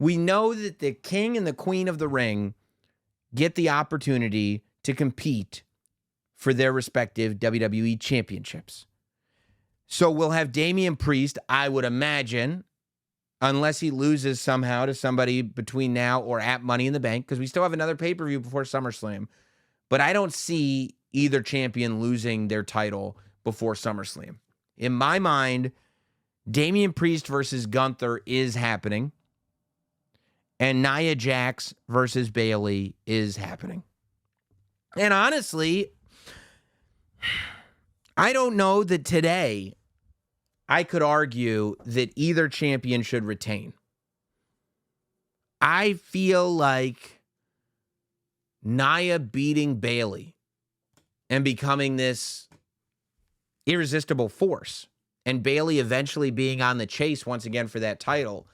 We know that the king and the queen of the ring get the opportunity to compete for their respective WWE championships. So we'll have Damian Priest, I would imagine, unless he loses somehow to somebody between now or at Money in the Bank, because we still have another pay-per-view before SummerSlam. But I don't see either champion losing their title before SummerSlam. In my mind, Damian Priest versus Gunther is happening, and Nia Jax versus Bayley is happening. And honestly, I don't know that today I could argue that either champion should retain. I feel like Nia beating Bayley and becoming this irresistible force, and Bayley eventually being on the chase once again for that title,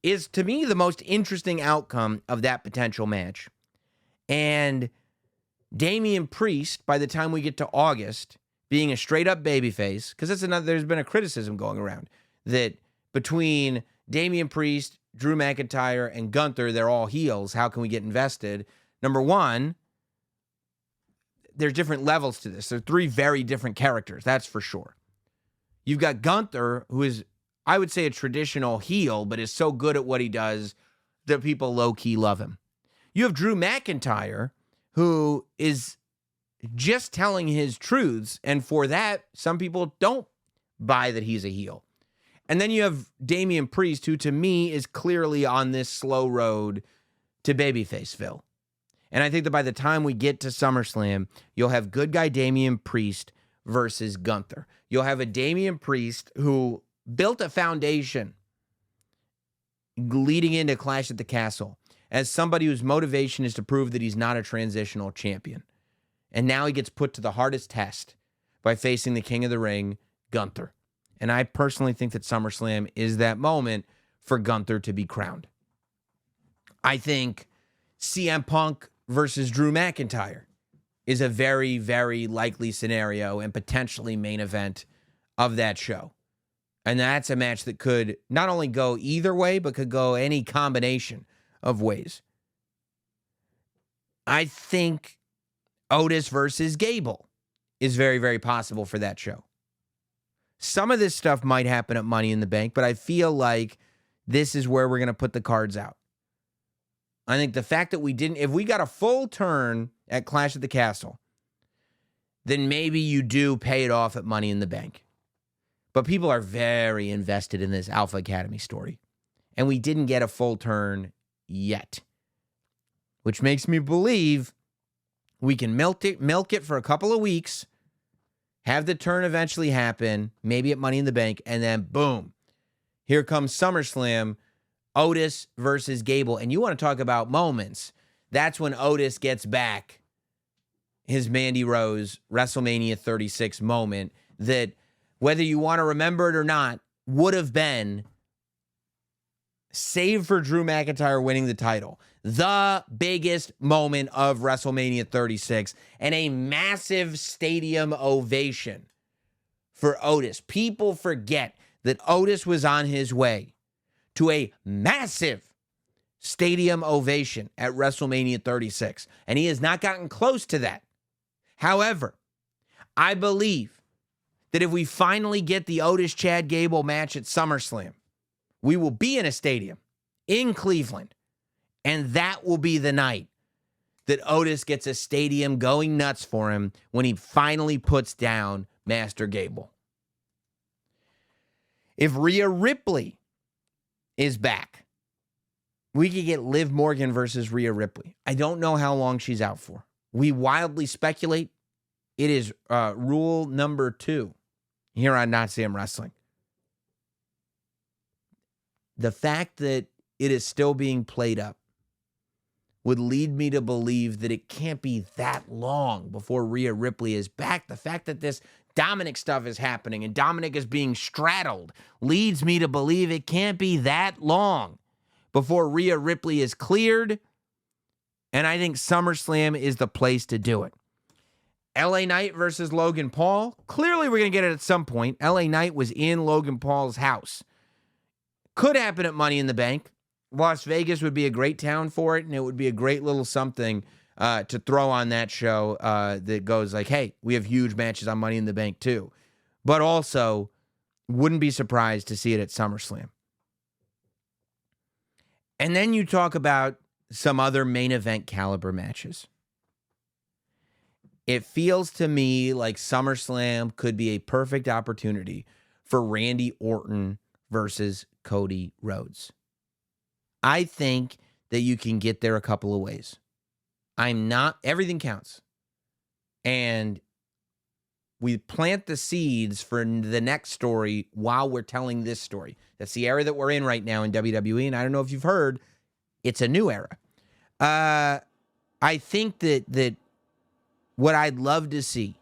is to me the most interesting outcome of that potential match. And Damian Priest, by the time we get to August, being a straight-up babyface, because that's another. There's been a criticism going around that between Damian Priest, Drew McIntyre, and Gunther, they're all heels. How can we get invested? Number one, there's different levels to this. There are three very different characters, that's for sure. You've got Gunther, who is, I would say, a traditional heel, but is so good at what he does that people low-key love him. You have Drew McIntyre, who is just telling his truths, and for that, some people don't buy that he's a heel. And then you have Damian Priest, who to me is clearly on this slow road to babyfaceville. And I think that by the time we get to SummerSlam, you'll have good guy Damian Priest versus Gunther. You'll have a Damian Priest who built a foundation leading into Clash at the Castle as somebody whose motivation is to prove that he's not a transitional champion. And now he gets put to the hardest test by facing the King of the Ring, Gunther. And I personally think that SummerSlam is that moment for Gunther to be crowned. I think CM Punk versus Drew McIntyre is a very, very likely scenario and potentially main event of that show. And that's a match that could not only go either way, but could go any combination of ways. I think Otis versus Gable is very, very possible for that show. Some of this stuff might happen at Money in the Bank, but I feel like this is where we're going to put the cards out. I think the fact that if we got a full turn at Clash at the Castle, then maybe you do pay it off at Money in the Bank. But people are very invested in this Alpha Academy story. And we didn't get a full turn yet, which makes me believe we can milk it for a couple of weeks, have the turn eventually happen, maybe at Money in the Bank, and then boom, here comes SummerSlam, Otis versus Gable. And you want to talk about moments. That's when Otis gets back his Mandy Rose WrestleMania 36 moment that, whether you want to remember it or not, would have been, save for Drew McIntyre winning the title, the biggest moment of WrestleMania 36, and a massive stadium ovation for Otis. People forget that Otis was on his way to a massive stadium ovation at WrestleMania 36, and he has not gotten close to that. However, I believe that if we finally get the Otis-Chad Gable match at SummerSlam, we will be in a stadium in Cleveland, and that will be the night that Otis gets a stadium going nuts for him when he finally puts down Master Gable. If Rhea Ripley is back, we could get Liv Morgan versus Rhea Ripley. I don't know how long she's out for. We wildly speculate. It is rule number 2 here on Notsam Wrestling. The fact that it is still being played up would lead me to believe that it can't be that long before Rhea Ripley is back. The fact that this Dominic stuff is happening and Dominic is being straddled leads me to believe it can't be that long before Rhea Ripley is cleared. And I think SummerSlam is the place to do it. LA Knight versus Logan Paul. Clearly we're going to get it at some point. LA Knight was in Logan Paul's house. Could happen at Money in the Bank. Las Vegas would be a great town for it, and it would be a great little something to throw on that show that goes like, hey, we have huge matches on Money in the Bank too. But also, wouldn't be surprised to see it at SummerSlam. And then you talk about some other main event caliber matches. It feels to me like SummerSlam could be a perfect opportunity for Randy Orton versus Cody Rhodes. I think that you can get there a couple of ways. Everything counts. And we plant the seeds for the next story while we're telling this story. That's the era that we're in right now in WWE. And I don't know if you've heard, it's a new era. I think that what I'd love to see,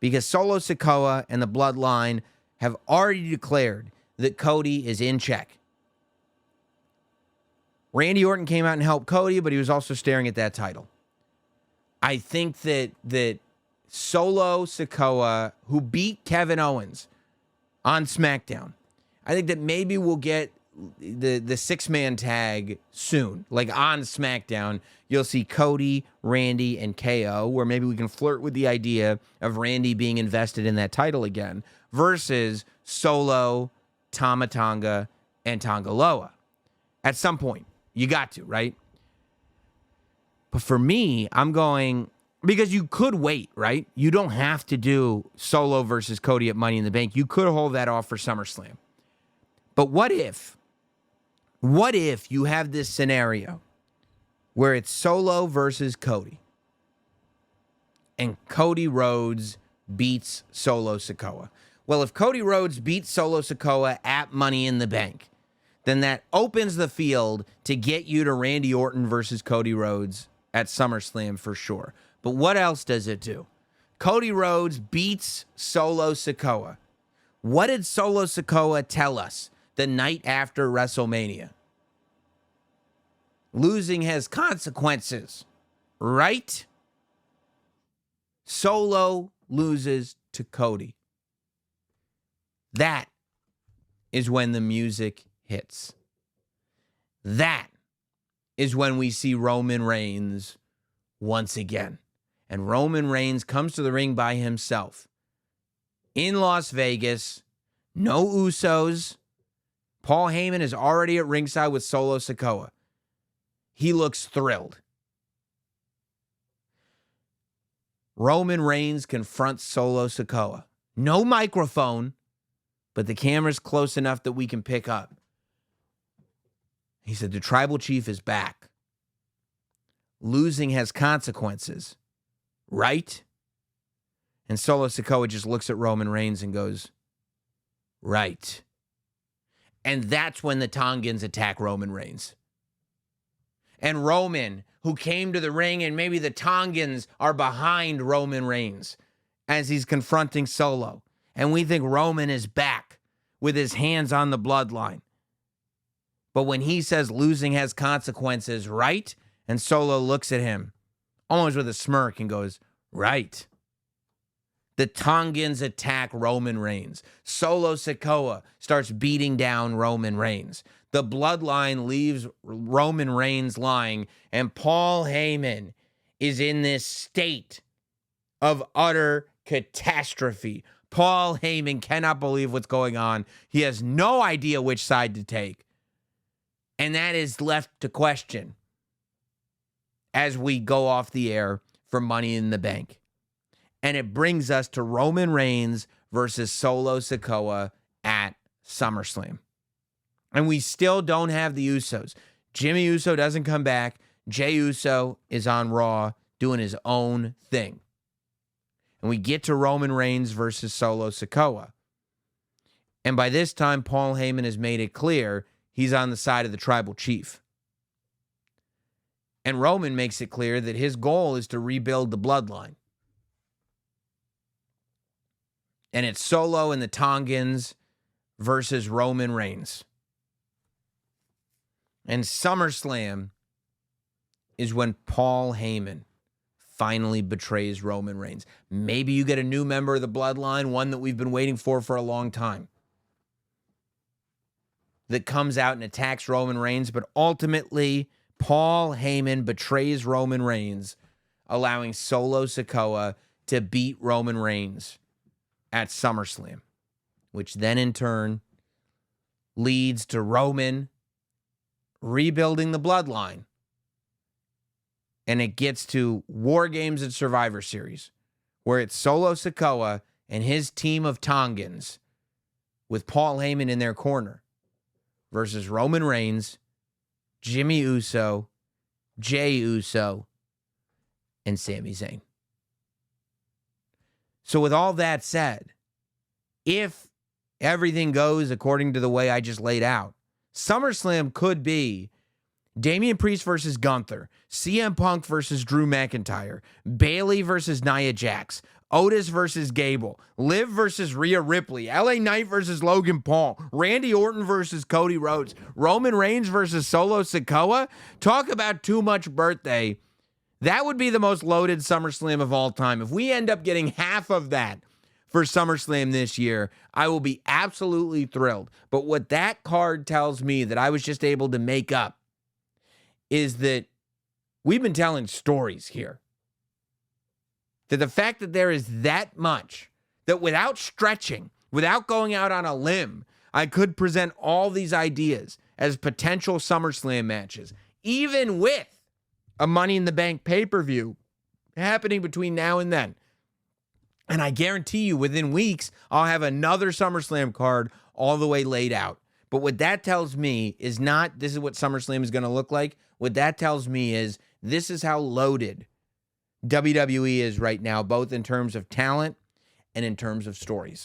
because Solo Sikoa and the Bloodline have already declared that Cody is in check. Randy Orton came out and helped Cody, but he was also staring at that title. I think that Solo Sikoa, who beat Kevin Owens on SmackDown, I think that maybe we'll get the six-man tag soon. Like on SmackDown, you'll see Cody, Randy, and KO, where maybe we can flirt with the idea of Randy being invested in that title again, versus Solo, Tama Tonga, and Tonga Loa. At some point, you got to, right? But for me, I'm going, because you could wait, right? You don't have to do Solo versus Cody at Money in the Bank. You could hold that off for SummerSlam. But what if you have this scenario where it's Solo versus Cody and Cody Rhodes beats Solo Sikoa? Well, if Cody Rhodes beats Solo Sikoa at Money in the Bank, then that opens the field to get you to Randy Orton versus Cody Rhodes at SummerSlam for sure. But what else does it do? Cody Rhodes beats Solo Sikoa. What did Solo Sikoa tell us the night after WrestleMania? Losing has consequences, right? Solo loses to Cody. That is when the music hits. That is when we see Roman Reigns once again. And Roman Reigns comes to the ring by himself in Las Vegas. No Usos. Paul Heyman is already at ringside with Solo Sikoa. He looks thrilled. Roman Reigns confronts Solo Sikoa. No microphone, but the camera's close enough that we can pick up. He said, the tribal chief is back. Losing has consequences, right? And Solo Sikoa just looks at Roman Reigns and goes, right. And that's when the Tongans attack Roman Reigns. And Roman, who came to the ring, and maybe the Tongans are behind Roman Reigns as he's confronting Solo. And we think Roman is back with his hands on the bloodline. But when he says losing has consequences, right? And Solo looks at him almost with a smirk and goes, right. The Tongans attack Roman Reigns. Solo Sikoa starts beating down Roman Reigns. The bloodline leaves Roman Reigns lying, and Paul Heyman is in this state of utter catastrophe. Paul Heyman cannot believe what's going on. He has no idea which side to take. And that is left to question as we go off the air for Money in the Bank. And it brings us to Roman Reigns versus Solo Sikoa at SummerSlam. And we still don't have the Usos. Jimmy Uso doesn't come back. Jey Uso is on Raw doing his own thing. And we get to Roman Reigns versus Solo Sikoa. And by this time, Paul Heyman has made it clear he's on the side of the tribal chief. And Roman makes it clear that his goal is to rebuild the bloodline. And it's Solo and the Tongans versus Roman Reigns. And SummerSlam is when Paul Heyman finally betrays Roman Reigns. Maybe you get a new member of the bloodline, one that we've been waiting for a long time. that comes out and attacks Roman Reigns, but ultimately Paul Heyman betrays Roman Reigns, allowing Solo Sikoa to beat Roman Reigns at SummerSlam, which then in turn leads to Roman rebuilding the bloodline. And it gets to War Games at Survivor Series, where it's Solo Sikoa and his team of Tongans with Paul Heyman in their corner versus Roman Reigns, Jimmy Uso, Jey Uso, and Sami Zayn. So with all that said, if everything goes according to the way I just laid out, SummerSlam could be Damian Priest versus Gunther, CM Punk versus Drew McIntyre, Bayley versus Nia Jax, Otis versus Gable, Liv versus Rhea Ripley, LA Knight versus Logan Paul, Randy Orton versus Cody Rhodes, Roman Reigns versus Solo Sikoa. Talk about too much birthday. That would be the most loaded SummerSlam of all time. If we end up getting half of that for SummerSlam this year, I will be absolutely thrilled. But what that card tells me that I was just able to make up is that we've been telling stories here. That the fact that there is that much, that without stretching, without going out on a limb, I could present all these ideas as potential SummerSlam matches, even with a Money in the Bank pay-per-view happening between now and then. And I guarantee you within weeks, I'll have another SummerSlam card all the way laid out. But what that tells me is not, this is what SummerSlam is going to look like. What that tells me is this is how loaded WWE is right now, both in terms of talent and in terms of stories.